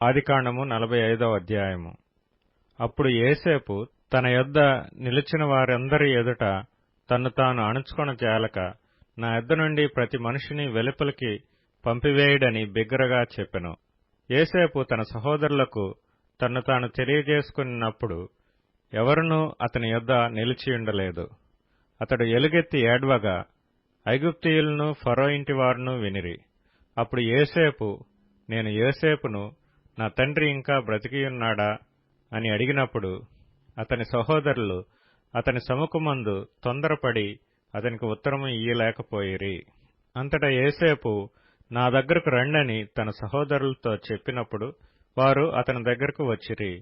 ఆదికాండము 45వ అధ్యాయము. అప్పుడు యోసేపు తన యొద్ద నిలిచిన వారందరి ఎదుట తన్ను తాను అణుచుకొనజాలక, నా యొద్ద నుండి ప్రతి మనిషిని వెలుపలికి పంపివేయుడని బిగ్గరగా చెప్పెను. యోసేపు తన సహోదరులకు తన్ను తాను తెలియజేసుకున్నప్పుడు ఎవరునూ అతని యొద్ద నిలిచియుండలేదు. అతడు ఎలుగెత్తి ఏడ్వగా ఐగుప్తీయులను ఫరో ఇంటివారును వినిరి. అప్పుడు యోసేపు, నేను యోసేపును, నా తండ్రి ఇంకా బ్రతికియున్నాడా అని అడిగినప్పుడు అతని సహోదరులు అతని సముఖమందు తొందరపడి అతనికి ఉత్తరము ఇయ్యలేకపోయిరి. అంతటా యోసేపు, నా దగ్గరకు రండని తన సహోదరులతో చెప్పినప్పుడు వారు అతని దగ్గరకు వచ్చిరి.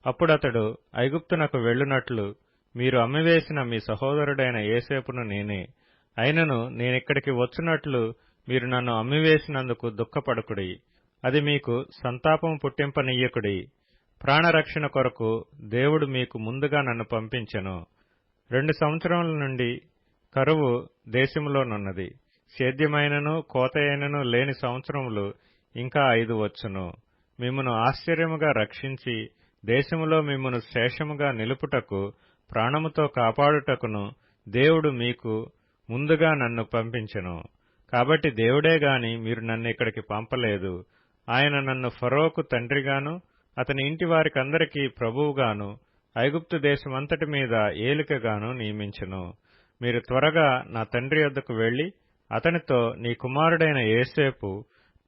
అప్పుడతడు, ఐగుప్తునకు వెళ్ళునట్లు మీరు అమ్మివేసిన మీ సహోదరుడైన యోసేపును నేనే. అయినను నేనిక్కడికి వచ్చునట్లు మీరు నన్ను అమ్మివేసినందుకు దుఃఖపడకుడి. అది మీకు సంతాపము పుట్టింపనీయకుడి. ప్రాణరక్షణ కొరకు దేవుడు మీకు ముందుగా నన్ను పంపించెను. 2 సంవత్సరముల నుండి కరువు దేశములోనున్నది. సేద్యమైనను కోతయైనను లేని సంవత్సరములు ఇంకా 5 వచ్చును. మిమ్మును ఆశ్చర్యముగా రక్షించి దేశములో మిమ్మును శేషముగా నిలుపుటకు ప్రాణముతో కాపాడుటకును దేవుడు మీకు ముందుగా నన్ను పంపించెను. కాబట్టి దేవుడే గాని మీరు నన్ను ఇక్కడికి పంపలేదు. ఆయన నన్ను ఫరోకు తండ్రిగాను అతని ఇంటి వారికందరికీ ప్రభువుగాను ఐగుప్తు దేశమంతటి మీద ఏలికగాను నియమించెను. మీరు త్వరగా నా తండ్రి యొద్దకు వెళ్లి అతనితో, నీ కుమారుడైన యోసేపు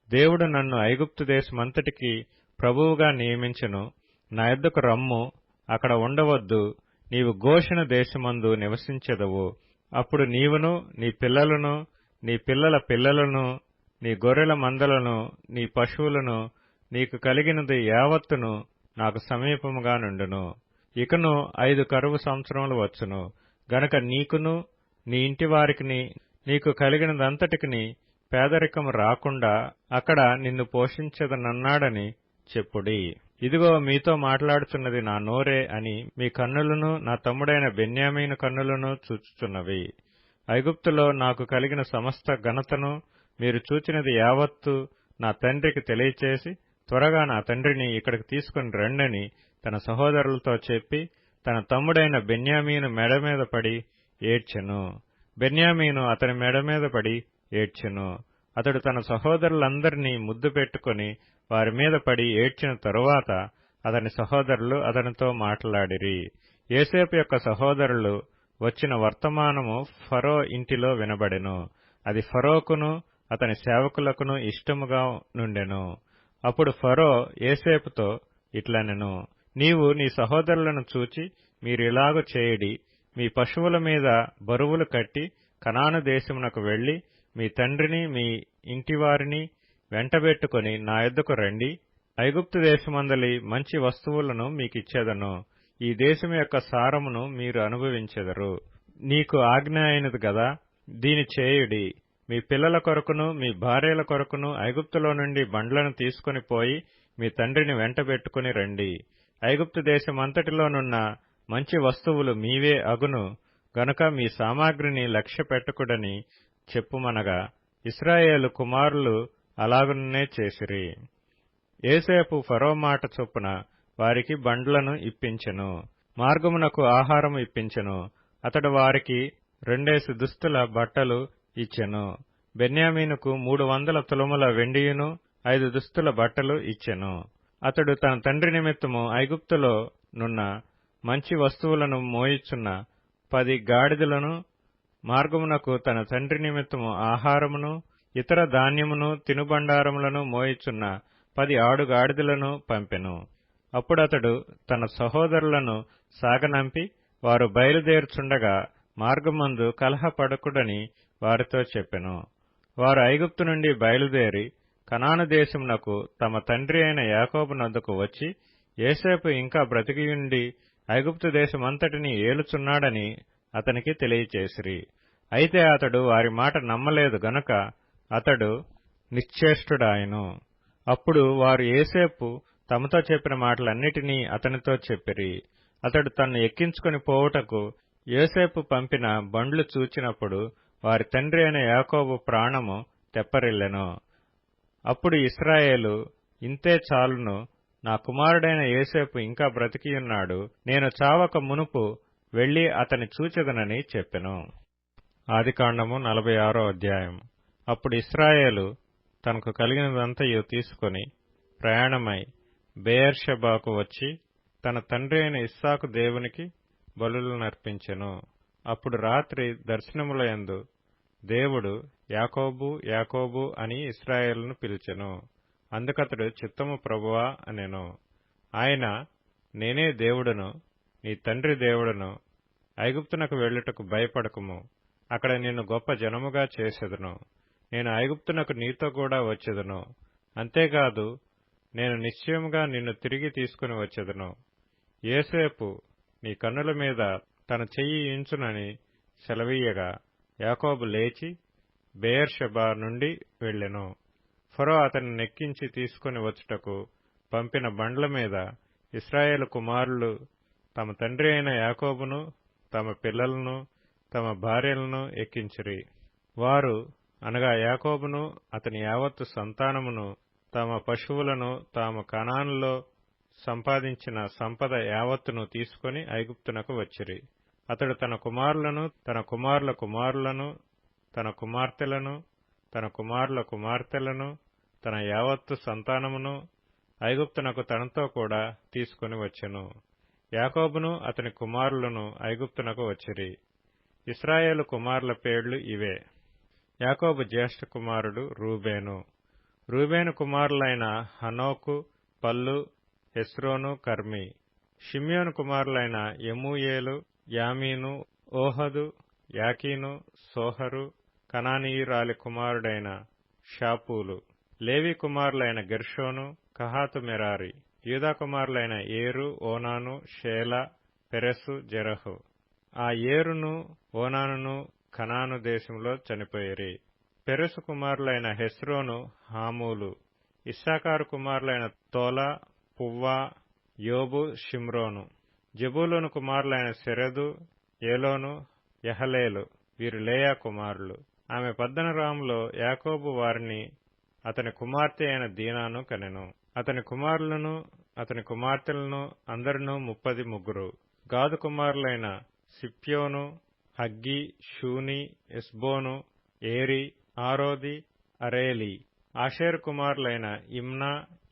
దేవుడు నన్ను ఐగుప్తు దేశమంతటికి ప్రభువుగా నియమించెను. నా యొద్దకు రమ్ము, అక్కడ ఉండవద్దు. నీవు గోషెను దేశమందు నివసించెదవు. అప్పుడు నీవును, నీ పిల్లలను, నీ పిల్లల పిల్లలను, నీ గొర్రెల మందలను, నీ పశువులను, నీకు కలిగినది యావత్తును నాకు సమీపముగా నుండును. ఇకను 5 కరువు సంవత్సరములు వచ్చును గనుక నీకును నీ ఇంటివారికిని నీకు కలిగినదంతటికిని పేదరికము రాకుండా అక్కడ నిన్ను పోషించదనన్నాడని చెప్పుడి. ఇదిగో మీతో మాట్లాడుచున్నది నా నోరే అని మీ కన్నులను నా తమ్ముడైన బెన్యామీను కన్నులను చూచుచున్నవి. ఐగుప్తులో నాకు కలిగిన సమస్త ఘనతను మీరు చూచినది యావత్తు నా తండ్రికి తెలియచేసి త్వరగా నా తండ్రిని ఇక్కడికి తీసుకుని రండని తన సహోదరులతో చెప్పి తన తమ్ముడైన బెన్యామీను మెడ మీద పడి ఏడ్చెను. బెన్యామీను అతని మెడ మీద పడి ఏడ్చెను. అతడు తన సహోదరులందరినీ ముద్దు పెట్టుకుని వారి మీద పడి ఏడ్చిన తరువాత అతని సహోదరులు అతనితో మాట్లాడిరి. యోసేపు యొక్క సహోదరులు వచ్చిన వర్తమానము ఫరో ఇంటిలో వినబడెను. అది ఫరోకును అతని సేవకులకును ఇష్టముగా నుండెను. అప్పుడు ఫరో యోసేపుతో ఇట్లనెను, నీవు నీ సహోదరులను చూచి మీరిలాగు చేయుడి. మీ పశువుల మీద బరువులు కట్టి కనాను దేశమునకు వెళ్లి మీ తండ్రిని మీ ఇంటివారిని వెంటబెట్టుకుని నా యొద్దకు రండి. ఐగుప్తు దేశమందలి మంచి వస్తువులను మీకిచ్చేదను. ఈ దేశం యొక్క సారమును మీరు అనుభవించెదరు. నీకు ఆజ్ఞ అయినది గదా, దీని చేయుడి. మీ పిల్లల కొరకును మీ భార్యల కొరకును ఐగుప్తులో నుండి బండ్లను తీసుకుని పోయి మీ తండ్రిని వెంటబెట్టుకుని రండి. ఐగుప్తు దేశమంతటిలోనున్న మంచి వస్తువులు మీవే అగును గనుక మీ సామాగ్రిని లక్ష్య పెట్టకుడని చెప్పుమనగా ఇశ్రాయేలు కుమారులు అలాగుననే చేసిరి. యోసేపు ఫరో మాట చొప్పున వారికి బండ్లను ఇప్పించెను, మార్గమునకు ఆహారము ఇప్పించెను. అతడు వారికి 2 దుస్తుల బట్టలు ఇచ్చెను. బెన్యామీనుకు 300 తులముల వెండియును 5 దుస్తుల బట్టలు ఇచ్చెను. అతడు తన తండ్రి నిమిత్తము ఐగుప్తులో నున్న మంచి వస్తువులను మోయిచున్న 10 గాడిదలను, మార్గమునకు తన తండ్రి నిమిత్తము ఆహారమును ఇతర ధాన్యమును తినుబండారములను మోయిచున్న 10 ఆడుగాడిదలను పంపెను. అప్పుడతడు తన సహోదరులను సాగనంపి వారు బయలుదేరుచుండగా మార్గమందు కలహపడకుడని వారితో చెప్పెను. వారు ఐగుప్తు నుండి బయలుదేరి కనాను దేశమునకు తమ తండ్రి అయిన యాకోబు నొద్దకు వచ్చి యోసేపు ఇంకా బ్రతికియుండి ఐగుప్తు దేశమంతటిని ఏలుచున్నాడని అతనికి తెలియచేసిరి. అయితే అతడు వారి మాట నమ్మలేదు గనుక అతడు నిశ్చేష్టుడాయెను. అప్పుడు వారు యోసేపు తమతో చెప్పిన మాటలన్నిటినీ అతనితో చెప్పిరి. అతడు తన్ను ఎక్కించుకుని పోవుటకు యోసేపు పంపిన బండ్లు చూచినప్పుడు వారి తండ్రి అయిన యాకోబు ప్రాణము తెప్పరిల్లెను. అప్పుడు ఇశ్రాయేలు, ఇంతే చాలును, నా కుమారుడైన యోసేపు ఇంకా బ్రతికియున్నాడు, నేను చావక మునుపు వెళ్లి అతని చూచెదనని చెప్పెను. ఆదికాండము 46వ అధ్యాయం. అప్పుడు ఇశ్రాయేలు తనకు కలిగినదంతయు తీసుకొని ప్రయాణమై బెయేర్షెబాకు వచ్చి తన తండ్రి అయిన ఇస్సాకు దేవునికి బలులనర్పించెను. అప్పుడు రాత్రి దర్శనములయందు దేవుడు యాకోబు యాకోబు అని ఇశ్రాయేలును పిలిచెను. అందుకతడు చిత్తము ప్రభువా అనెను. ఆయన, నేనే దేవుడను, నీ తండ్రి దేవుడను, ఐగుప్తునకు వెళ్ళుటకు భయపడకుము, అక్కడ నిన్ను గొప్ప జనముగా చేసెదను, నేను ఐగుప్తునకు నీతో కూడా వచ్చెదను, అంతేకాదు నేను నిశ్చయముగా నిన్ను తిరిగి తీసుకుని వచ్చెదను. యోసేపు నీ కన్నుల మీద తన చెయ్యి ఉంచునని సెలవీయగా యాకోబు లేచి బెయేర్షెబా నుండి వెళ్ళెను. ఫరో అతన్ని నెక్కించి తీసుకుని వచ్చుటకు పంపిన బండ్ల మీద ఇశ్రాయేలు కుమారులు తమ తండ్రి అయిన యాకోబును, తమ పిల్లలను, తమ భార్యలను ఎక్కించిరి. వారు అనగా యాకోబును అతని యావత్తు సంతానమును తమ పశువులను తాము కనానులో సంపాదించిన సంపద యావత్తును తీసుకుని ఐగుప్తునకు వచ్చిరి. అతడు తన కుమారులను, తన కుమారుల కుమారులను, తన కుమార్తెలను, తన కుమారుల కుమార్తెలను, తన యావత్తు సంతానమును ఐగుప్తునకు తనతో కూడా తీసుకుని వచ్చెను. యాకోబును అతని కుమారులను ఐగుప్తునకు వచ్చిరి. ఇశ్రాయేలు కుమారుల పేర్లు ఇవే. యాకోబు జ్యేష్ఠ కుమారుడు రూబేను. రూబేను కుమారులైన హనోకు, పల్లు, హెస్రోను, కర్మి. షిమ్యోను కుమారులైన యెమూయేలు, యామీను, ఓహదు, యాకీను, సోహరు, కనానీయురాలి కుమారుడైన షాపూలు. లేవి కుమారులైన గెర్షోను, కహాతు మెరారి. యూదా కుమారులైన ఏరు, ఓనాను, షేలా, పెరెసు, జెరహు. ఆ ఏరును ఓనానును కనాను దేశంలో చనిపోయిరి. పెరెసు కుమారులైన హెస్రోను, హామూలు. ఇస్సాకారు కుమారులైన తోలా, పువ్వా, యోబు, షిమ్రోను. జెబూలూను కుమారులైన సెరెదు, ఏలోను, యహలేలు. వీరు లేయా కుమారులు. ఆమె పద్దనరాములో యాకోబు వారిని అతని కుమార్తె అయిన దీనాను కనెను. అతని కుమారులను అతని కుమార్తెలను అందరును 33. గాదు కుమారులైన సిప్యోను, హగ్గీ, షూని, ఎస్బోను, ఏరి, ఆరోది, అరేలి. ఆషేరు కుమారులైన ఇమ్నా,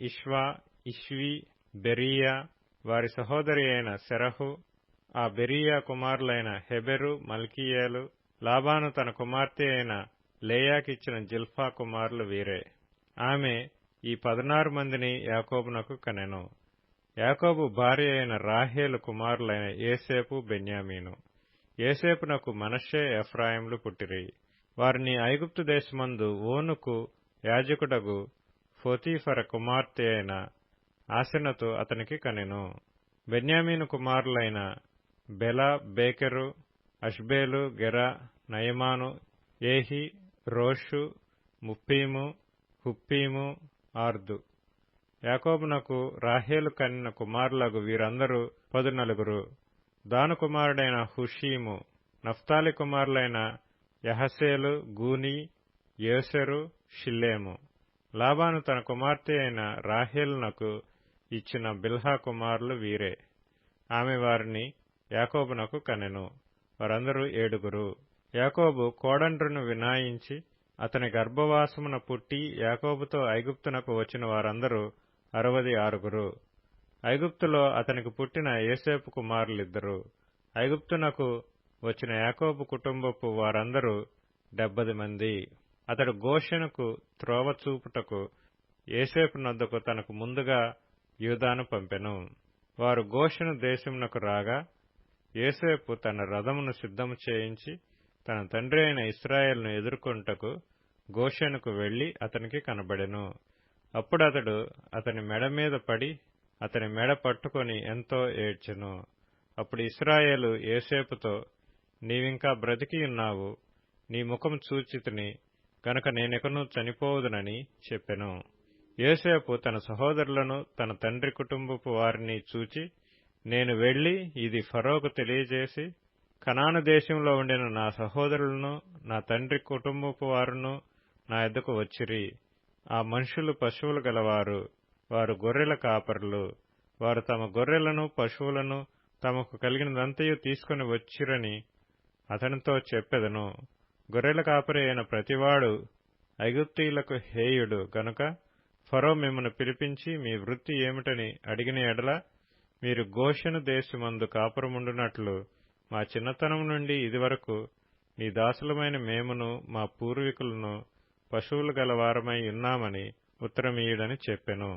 ఇష్వా, ఇష్వి, బెరీయా, వారి సహోదరి అయిన సెరహు. ఆ బెరీయా కుమారులైన హెబెరు, మల్కీయేలు. లాబాను తన కుమార్తె అయిన లేయాకిచ్చిన జిల్ఫా కుమారులు వీరే. ఆమె ఈ 16 మందిని యాకోబునకు కనెను. యాకోబు భార్య అయిన రాహేలు కుమారులైన యోసేపు, బెన్యామీను. యోసేపునకు మనష్షే, ఎఫ్రాయిములు పుట్టిరి. వారిని ఐగుప్తు దేశమందు ఓనుకు యాజకుడగు పోతీఫర కుమార్తె అయిన ఆసెనతు అతనికి కనెను. బెన్యామీను కుమారులైన బెల, బేకెరు, అష్బేలు, గెరా, నయమాను, ఏహి, రోషు, ముప్పీము, హుప్పీము, ఆర్దు. యాకోబునకు రాహేలు కనిన కుమారులగు వీరందరూ 14. దాను కుమారుడైన హుషీము. నఫ్తాలి కుమారులైన యహసేలు, గూని, యోసెరు, షిల్లేము. లాబాను తన కుమార్తె అయిన రాహేలునకు ఇచ్చిన బిల్హా కుమారులు వీరే. ఆమె వారిని యాకోబునకు కనెను. వారందరూ 7. యాకోబు కోడండ్రును వినాయించి అతని గర్భవాసమున పుట్టి యాకోబుతో ఐగుప్తునకు వచ్చిన వారందరూ 66. ఐగుప్తులో అతనికి పుట్టిన యోసేపు కుమారులిద్దరు. ఐగుప్తునకు వచ్చిన యాకోబు కుటుంబపు వారందరూ 70 మంది. అతడు గోషెనుకు త్రోవ చూపుటకు యోసేపు నొద్దకు తనకు ముందుగా యూదాను పంపెను. వారు గోషెను దేశమునకు రాగా యోసేపు తన రథమును సిద్ధము చేయించి తన తండ్రి అయిన ఇశ్రాయేలును ఎదుర్కొంటకు గోషెనుకు వెళ్లి అతనికి కనబడెను. అప్పుడతడు అతని మెడ మీద పడి అతని మెడ పట్టుకొని ఎంతో ఏడ్చెను. అప్పుడు ఇశ్రాయేలు యోసేపుతో, నీవింకా బ్రతికియున్నావు, నీ ముఖము చూచితిని గనుక నేనికను చనిపోవుదునని చెప్పెను. యోసేపు తన సహోదరులను తన తండ్రి కుటుంబపు వారిని చూచి, నేను వెళ్లి ఇది ఫరోకు తెలియజేసి కనాను దేశంలో ఉండిన నా సహోదరులను నా తండ్రి కుటుంబపు వారును నా యొద్దకు వచ్చిరి. ఆ మనుషులు పశువులు గలవారు, వారు గొర్రెల కాపరులు. వారు తమ గొర్రెలను పశువులను తమకు కలిగినదంతయు తీసుకుని వచ్చిరని అతనితో చెప్పెదను. గొర్రెల కాపరి అయిన ప్రతివాడు ఐగుప్తీయులకు హేయుడు గనుక ఫరో మిమ్మను పిలిపించి మీ వృత్తి ఏమిటని అడిగిన ఎడల మీరు గోషెను దేశమందు కాపురముండునట్లు మా చిన్నతనం నుండి ఇదివరకు నీ దాసులమైన మేమును మా పూర్వీకులను పశువులు గలవారమై ఉన్నామని ఉత్తరమీయుడని చెప్పెను.